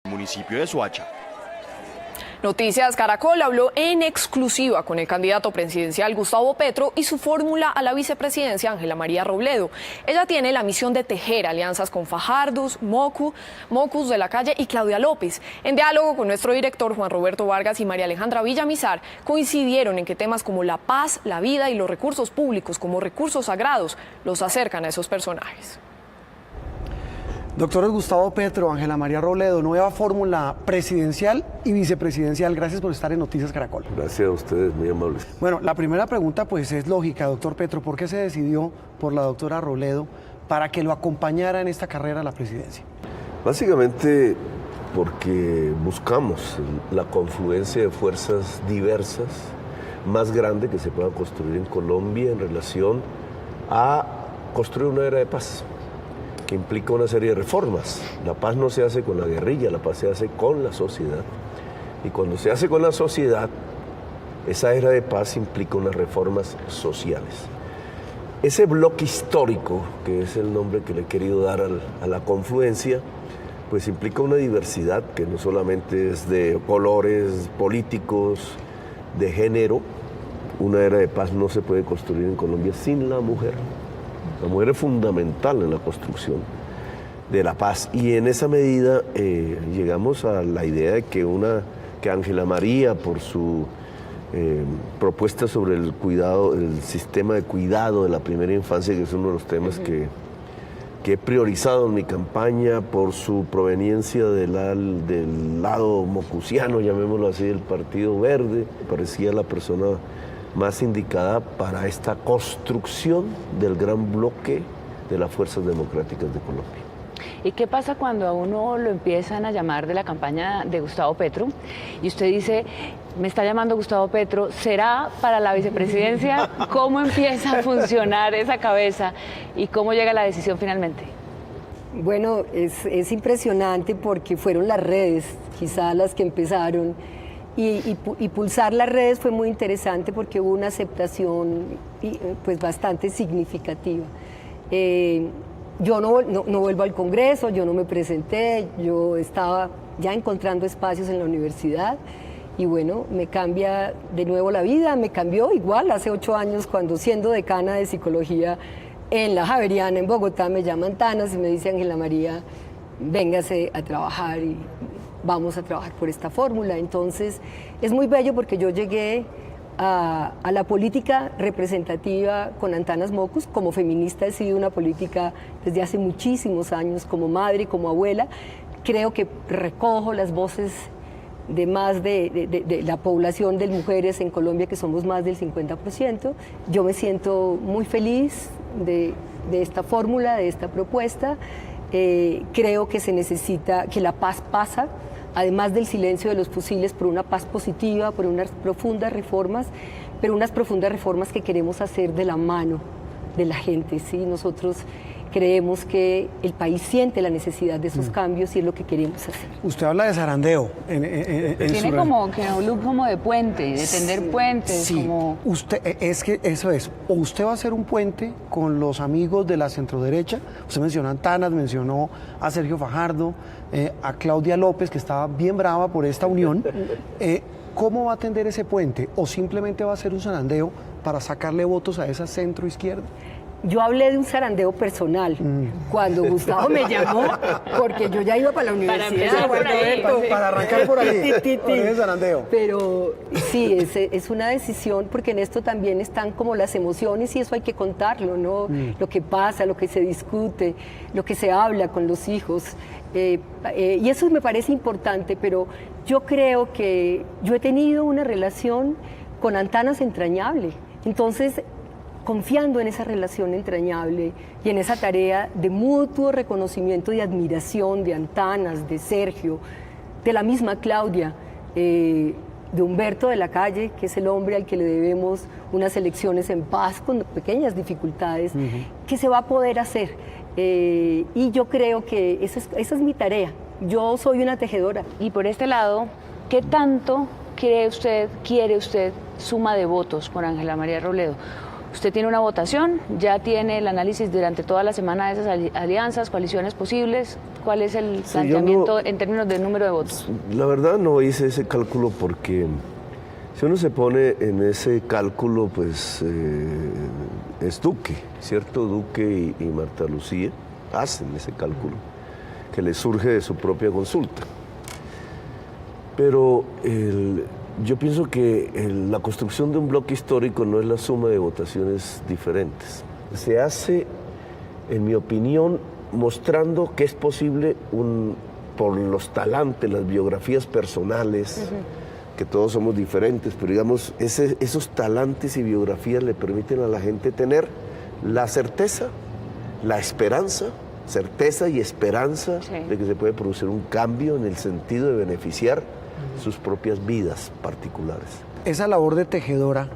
Municipio de Soacha. Noticias Caracol habló en exclusiva con el candidato presidencial Gustavo Petro y su fórmula a la vicepresidencia Ángela María Robledo. Ella tiene la misión de tejer alianzas con Fajardo, Mocus de la Calle y Claudia López. En diálogo con nuestro director Juan Roberto Vargas y María Alejandra Villamizar, coincidieron en que temas como la paz, la vida y los recursos públicos como recursos sagrados los acercan a esos personajes. Doctores Gustavo Petro, Ángela María Robledo, nueva fórmula presidencial y vicepresidencial. Gracias por estar en Noticias Caracol. Gracias a ustedes, muy amables. Bueno, la primera pregunta pues es lógica, doctor Petro. ¿Por qué se decidió por la doctora Robledo para que lo acompañara en esta carrera a la presidencia? Básicamente porque buscamos la confluencia de fuerzas diversas más grande que se pueda construir en Colombia en relación a construir una era de paz, que implica una serie de reformas. La paz no se hace con la guerrilla, la paz se hace con la sociedad. Y cuando se hace con la sociedad, esa era de paz implica unas reformas sociales. Ese bloque histórico, que es el nombre que le he querido dar a la confluencia, pues implica una diversidad que no solamente es de colores políticos, de género. Una era de paz no se puede construir en Colombia sin la mujer. La mujer es fundamental en la construcción de la paz y en esa medida llegamos a la idea de que Ángela María, por su propuesta sobre el cuidado, el sistema de cuidado de la primera infancia, que es uno de los temas que he priorizado en mi campaña, por su proveniencia del lado mocusiano, llamémoslo así, del Partido Verde, parecía la persona más indicada para esta construcción del gran bloque de las fuerzas democráticas de Colombia. ¿Y qué pasa cuando a uno lo empiezan a llamar de la campaña de Gustavo Petro y usted dice, me está llamando Gustavo Petro, ¿será para la vicepresidencia? ¿Cómo empieza a funcionar esa cabeza y cómo llega la decisión finalmente? Bueno, es impresionante porque fueron las redes quizá las que empezaron. Y pulsar las redes fue muy interesante porque hubo una aceptación pues bastante significativa. Yo no vuelvo al Congreso, yo no me presenté, yo estaba ya encontrando espacios en la universidad y bueno, me cambia de nuevo la vida, me cambió igual hace 8 años cuando siendo decana de psicología en la Javeriana en Bogotá me llaman Tanas y me dice Ángela María, véngase a trabajar y vamos a trabajar por esta fórmula. Entonces, es muy bello porque yo llegué a la política representativa con Antanas Mocus. Como feminista he sido una política desde hace muchísimos años, como madre, como abuela. Creo que recojo las voces de más de la población de mujeres en Colombia, que somos más del 50%. Yo me siento muy feliz de esta fórmula, de esta propuesta. Creo que se necesita, que la paz pasa, además del silencio de los fusiles, por una paz positiva, por unas profundas reformas, pero unas profundas reformas que queremos hacer de la mano de la gente, ¿sí? Nosotros creemos que el país siente la necesidad de esos cambios y es lo que queremos hacer. Usted habla de zarandeo. Tiene como que un look como de puente, de tender puentes. Sí, como... es que eso es. O usted va a hacer un puente con los amigos de la centroderecha. Usted mencionó a Antanas, mencionó a Sergio Fajardo, a Claudia López, que estaba bien brava por esta unión. ¿Cómo va a tender ese puente? ¿O simplemente va a ser un zarandeo para sacarle votos a esa centroizquierda? Yo hablé de un zarandeo personal cuando Gustavo me llamó, porque yo ya iba para la universidad. Para arrancar por ahí, por ese zarandeo. Pero sí, es una decisión, porque en esto también están como las emociones y eso hay que contarlo, ¿no? Lo que pasa, lo que se discute, lo que se habla con los hijos. Y eso me parece importante, pero yo creo que yo he tenido una relación con Antanas entrañable. Entonces, confiando en esa relación entrañable y en esa tarea de mutuo reconocimiento y admiración de Antanas, de Sergio, de la misma Claudia, de Humberto de la Calle, que es el hombre al que le debemos unas elecciones en paz con pequeñas dificultades, que se va a poder hacer. Y yo creo que esa es mi tarea. Yo soy una tejedora. Y por este lado, ¿qué tanto quiere usted suma de votos por Ángela María Robledo? Usted tiene una votación, ya tiene el análisis durante toda la semana de esas alianzas, coaliciones posibles. ¿Cuál es el planteamiento en términos de número de votos? La verdad no hice ese cálculo porque si uno se pone en ese cálculo, pues es Duque, ¿cierto? Duque y Marta Lucía hacen ese cálculo que les surge de su propia consulta. Pero yo pienso que la construcción de un bloque histórico no es la suma de votaciones diferentes. Se hace, en mi opinión, mostrando que es posible, por los talantes, las biografías personales, que todos somos diferentes, pero digamos, esos talantes y biografías le permiten a la gente tener la certeza, la esperanza, certeza y esperanza de que se puede producir un cambio en el sentido de beneficiar sus propias vidas particulares. Esa labor de tejedora,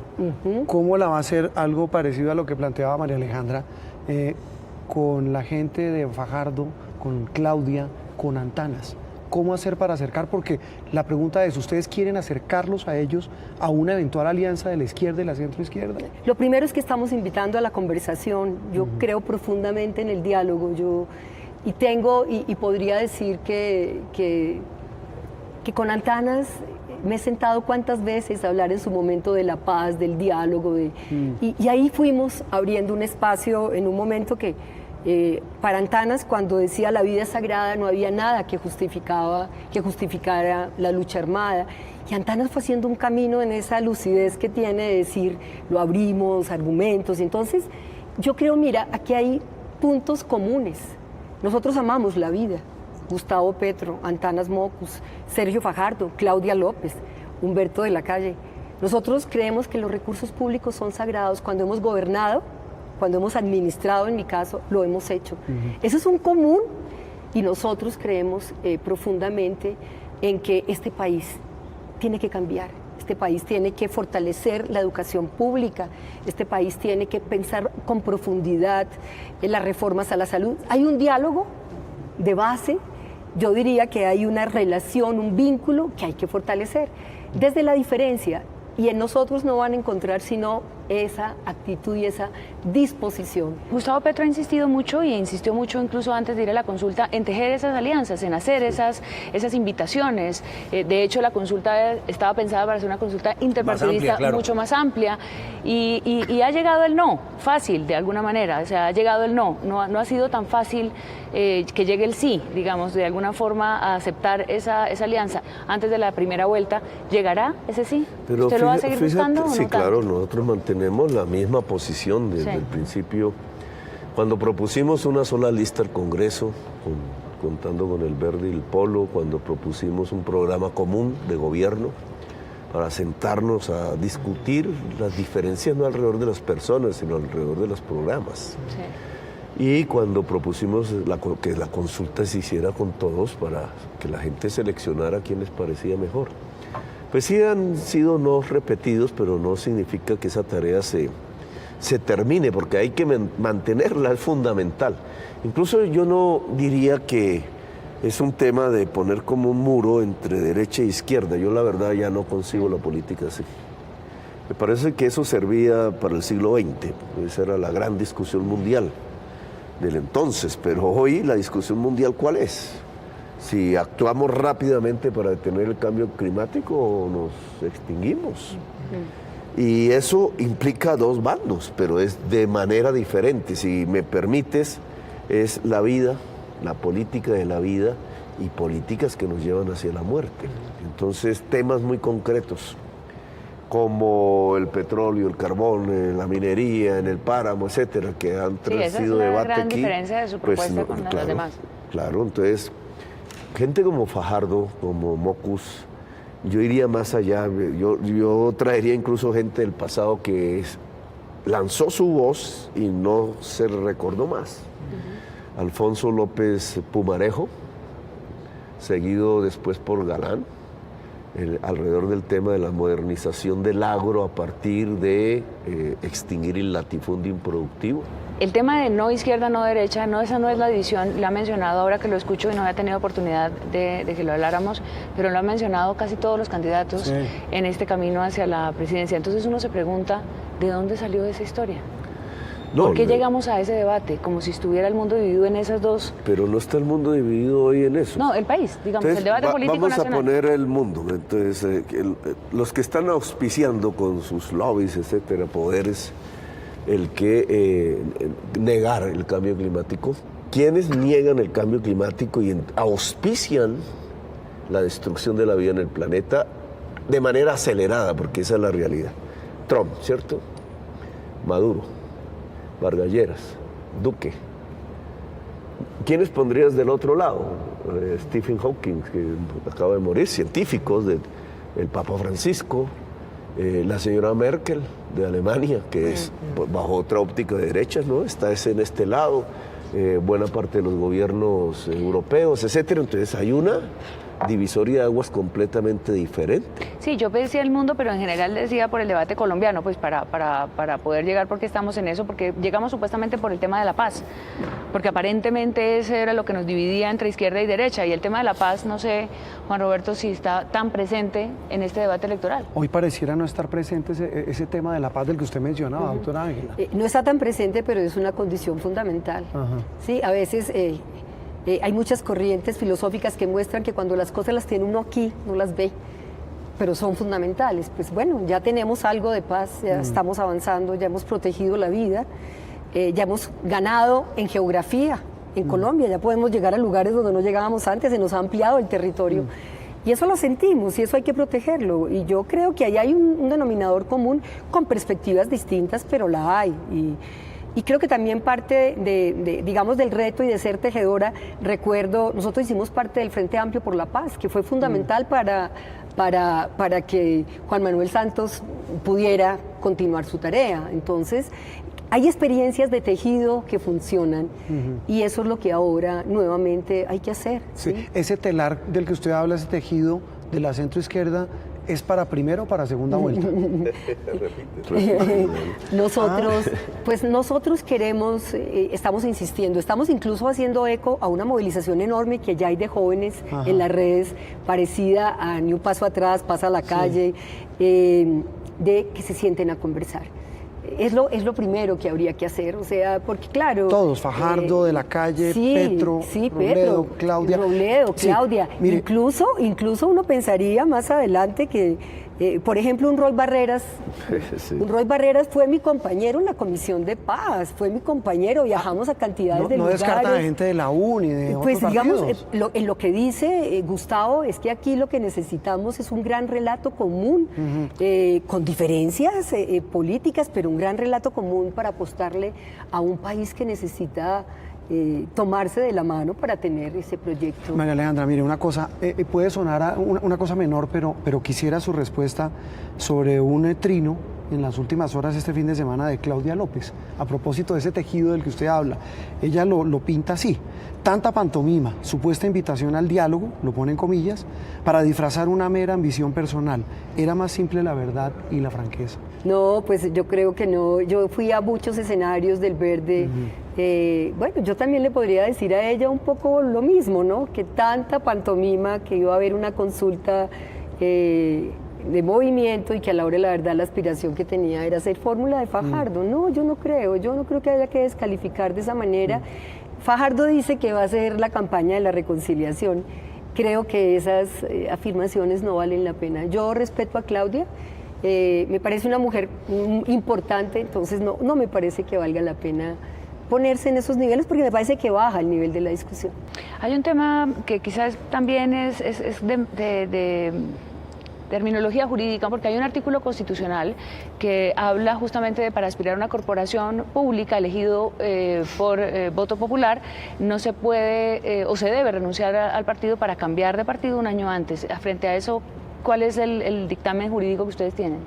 ¿cómo la va a hacer? Algo parecido a lo que planteaba María Alejandra, con la gente de Fajardo, con Claudia, con Antanas. ¿Cómo hacer para acercar? Porque la pregunta es, ¿ustedes quieren acercarlos a ellos a una eventual alianza de la izquierda y la centroizquierda? Lo primero es que estamos invitando a la conversación. Yo creo profundamente en el diálogo. Y podría decir que con Antanas me he sentado cuántas veces a hablar en su momento de la paz, del diálogo, y ahí fuimos abriendo un espacio en un momento que para Antanas, cuando decía la vida es sagrada, no había nada que justificara la lucha armada. Y Antanas fue haciendo un camino en esa lucidez que tiene de decir, lo abrimos, argumentos. Y entonces, yo creo, mira, aquí hay puntos comunes. Nosotros amamos la vida. Gustavo Petro, Antanas Mockus, Sergio Fajardo, Claudia López, Humberto de la Calle. Nosotros creemos que los recursos públicos son sagrados. Cuando hemos gobernado, cuando hemos administrado, en mi caso, lo hemos hecho. Eso es un común, y nosotros creemos profundamente en que este país tiene que cambiar. Este país tiene que fortalecer la educación pública, este país tiene que pensar con profundidad en las reformas a la salud. Hay un diálogo de base, yo diría que hay una relación, un vínculo que hay que fortalecer desde la diferencia, y en nosotros no van a encontrar sino esa actitud y esa disposición. Gustavo Petro ha insistido mucho, y insistió mucho incluso antes de ir a la consulta, en tejer esas alianzas, en hacer esas invitaciones. De hecho, la consulta estaba pensada para ser una consulta interpartidista mucho más amplia, y ha llegado el no, fácil de alguna manera, o sea, ha llegado el no ha sido tan fácil que llegue el sí, digamos, de alguna forma a aceptar esa alianza. Antes de la primera vuelta, ¿llegará ese sí? Pero ¿Usted lo va a seguir buscando o no sí, tanto? claro, nosotros mantenemos la misma posición desde el principio. Cuando propusimos una sola lista al Congreso, contando con el verde y el polo, cuando propusimos un programa común de gobierno para sentarnos a discutir las diferencias no alrededor de las personas, sino alrededor de los programas. Y cuando propusimos que la consulta se hiciera con todos para que la gente seleccionara a quién les parecía mejor. Pues sí han sido no repetidos, pero no significa que esa tarea se termine, porque hay que mantenerla, es fundamental. Incluso yo no diría que es un tema de poner como un muro entre derecha e izquierda. Yo la verdad ya no concibo la política así. Me parece que eso servía para el siglo XX, esa era la gran discusión mundial del entonces, pero hoy la discusión mundial, ¿cuál es? Si actuamos rápidamente para detener el cambio climático o nos extinguimos. Y eso implica dos bandos, pero es de manera diferente. Si me permites, es la vida, la política de la vida y políticas que nos llevan hacia la muerte. Entonces, temas muy concretos, como el petróleo, el carbón, la minería, en el páramo, etcétera, que han traído debate aquí. Esa es la gran diferencia de su propuesta con los demás. Claro, entonces, gente como Fajardo, como Mockus, yo iría más allá. Yo traería incluso gente del pasado que lanzó su voz y no se recordó más. Alfonso López Pumarejo, seguido después por Galán, alrededor del tema de la modernización del agro a partir de extinguir el latifundio improductivo. El tema de no izquierda, no derecha, esa no es la división, lo ha mencionado ahora que lo escucho y no había tenido oportunidad de que lo habláramos, pero lo han mencionado casi todos los candidatos en este camino hacia la presidencia. Entonces uno se pregunta, ¿De dónde salió esa historia? No, ¿Por qué llegamos a ese debate? Como si estuviera el mundo dividido en esas dos... Pero no está el mundo dividido hoy en eso. No, el país, digamos, Entonces, el debate político vamos nacional. a poner el mundo. Entonces, los que están auspiciando con sus lobbies, etcétera, poderes, el que negar el cambio climático, quienes niegan el cambio climático y auspician la destrucción de la vida en el planeta de manera acelerada, porque esa es la realidad. Trump, ¿cierto? Maduro, Vargas Lleras, Duque. ¿Quiénes pondrías del otro lado? Stephen Hawking, que acaba de morir, científicos, el Papa Francisco, la señora Merkel de Alemania, que es bajo otra óptica de derechas, ¿no? Está en este lado, buena parte de los gobiernos europeos, etcétera. Entonces hay una divisoria de aguas completamente diferente. Sí, yo decía el mundo, pero en general decía por el debate colombiano, pues para poder llegar, porque estamos en eso, porque llegamos supuestamente por el tema de la paz, porque aparentemente ese era lo que nos dividía entre izquierda y derecha, y el tema de la paz, no sé, Juan Roberto, si está tan presente en este debate electoral. Hoy pareciera no estar presente ese tema de la paz del que usted mencionaba, doctora Ángela. No está tan presente, pero es una condición fundamental. Ajá. Sí, a veces hay muchas corrientes filosóficas que muestran que cuando las cosas las tiene uno aquí, no las ve, pero son fundamentales. Pues bueno, ya tenemos algo de paz, ya estamos avanzando, ya hemos protegido la vida, ya hemos ganado en geografía en Colombia, ya podemos llegar a lugares donde no llegábamos antes, se nos ha ampliado el territorio. Y eso lo sentimos y eso hay que protegerlo. Y yo creo que ahí hay un denominador común con perspectivas distintas, pero la hay. Y creo que también parte digamos, del reto y de ser tejedora, recuerdo, nosotros hicimos parte del Frente Amplio por la Paz, que fue fundamental para que Juan Manuel Santos pudiera continuar su tarea. Entonces, hay experiencias de tejido que funcionan y eso es lo que ahora nuevamente hay que hacer. Sí. Ese telar del que usted habla, ese tejido de la centroizquierda, ¿es para primera o para segunda vuelta? Nosotros queremos, estamos insistiendo, estamos incluso haciendo eco a una movilización enorme que ya hay de jóvenes en las redes, parecida a Ni un paso atrás, pasa a la calle, de que se sienten a conversar. Es lo primero que habría que hacer, o sea, porque claro... Todos, Fajardo, de la Calle, sí, Petro, Robledo, Claudia. Robledo, Claudia. Sí, mire, incluso uno pensaría más adelante que, por ejemplo, un Roy Barreras, un Roy Barreras fue mi compañero en la Comisión de Paz, fue mi compañero, viajamos a cantidades de lugares. No descarta a gente de la U ni de otros digamos, partidos. En lo que dice Gustavo es que aquí lo que necesitamos es un gran relato común, con diferencias políticas, pero un gran relato común para apostarle a un país que necesita tomarse de la mano para tener ese proyecto. María Alejandra, mire, una cosa, puede sonar una cosa menor, pero quisiera su respuesta sobre un trino en las últimas horas este fin de semana de Claudia López, a propósito de ese tejido del que usted habla. Ella lo pinta así: tanta pantomima, supuesta invitación al diálogo, lo pone en comillas, para disfrazar una mera ambición personal. Era más simple la verdad y la franqueza. No, pues yo creo que no. Yo fui a muchos escenarios del Verde. Bueno, yo también le podría decir a ella un poco lo mismo, ¿no? Que tanta pantomima, que iba a haber una consulta de movimiento y que a la hora de la verdad la aspiración que tenía era hacer fórmula de Fajardo. No, yo no creo que haya que descalificar de esa manera. Fajardo dice que va a ser la campaña de la reconciliación. Creo que esas afirmaciones no valen la pena. Yo respeto a Claudia, me parece una mujer importante, entonces no me parece que valga la pena ponerse en esos niveles, porque me parece que baja el nivel de la discusión. Hay un tema que quizás también es de terminología jurídica, porque hay un artículo constitucional que habla justamente de para aspirar a una corporación pública elegido por voto popular, no se puede o se debe renunciar al partido para cambiar de partido un año antes. Frente a eso, ¿cuál es el dictamen jurídico que ustedes tienen?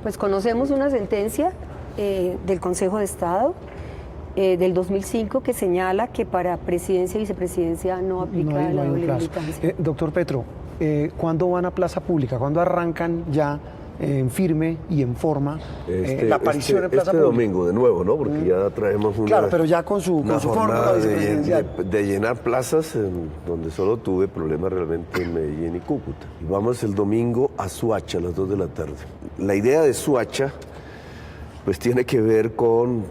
Pues conocemos una sentencia del Consejo de Estado del 2005 que señala que para presidencia y vicepresidencia no aplica la doble militancia. Doctor Petro, ¿cuándo van a plaza pública? ¿Cuándo arrancan ya en firme y en forma la aparición en plaza pública? Domingo, de nuevo, ¿no? Porque ya traemos una... Claro, pero ya con su fórmula vicepresidencial. De llenar plazas donde solo tuve problemas realmente en Medellín y Cúcuta. Y vamos el domingo a Suacha a las 2 de la tarde. La idea de Suacha pues tiene que ver con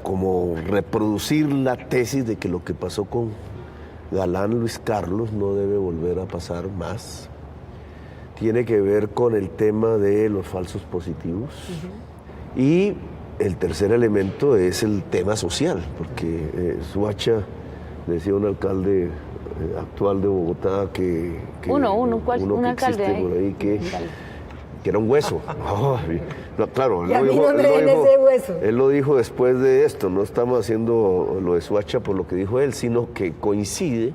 como reproducir la tesis de que lo que pasó con Galán Luis Carlos no debe volver a pasar más. Tiene que ver con el tema de los falsos positivos. Y el tercer elemento es el tema social, porque Soacha, decía un alcalde actual de Bogotá que un que alcalde existe por ahí que era un hueso. No, claro, Y a mí no me den ese hueso. él lo dijo después de esto, no estamos haciendo lo de Soacha por lo que dijo él, sino que coincide,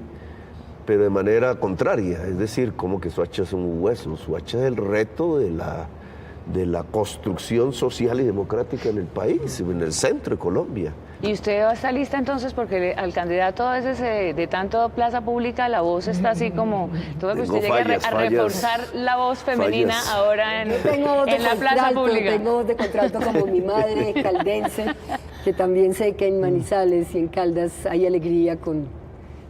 pero de manera contraria, es decir, como que Soacha es un hueso, Soacha es el reto de la construcción social y democrática en el país, en el centro de Colombia. ¿Y usted va a estar lista entonces? Porque al candidato a veces de tanto plaza pública la voz está así como... Todo que usted llegue a reforzar la voz femenina ahora en la plaza pública. Tengo voz de contrato como mi madre caldense, que también sé que en Manizales y en Caldas hay alegría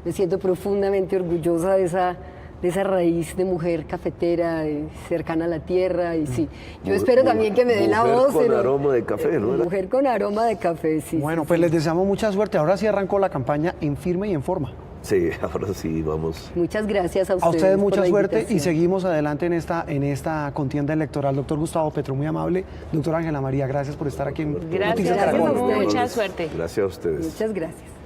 me siento profundamente orgullosa de esa raíz de mujer cafetera, cercana a la tierra, y sí. Yo espero también que me dé la voz. Mujer con aroma de café, ¿no? Mujer con aroma de café, sí. Bueno, sí, pues sí. les deseamos mucha suerte. Ahora sí arrancó la campaña en firme y en forma. Sí, ahora sí, vamos. Muchas gracias a ustedes. A ustedes por mucha la suerte y invitación. seguimos adelante en esta contienda electoral. Doctor Gustavo Petro, muy amable. Doctora Ángela María, gracias por estar aquí en Gracias, Noticias Caracol. a ustedes. mucha suerte. Gracias a ustedes. Muchas gracias.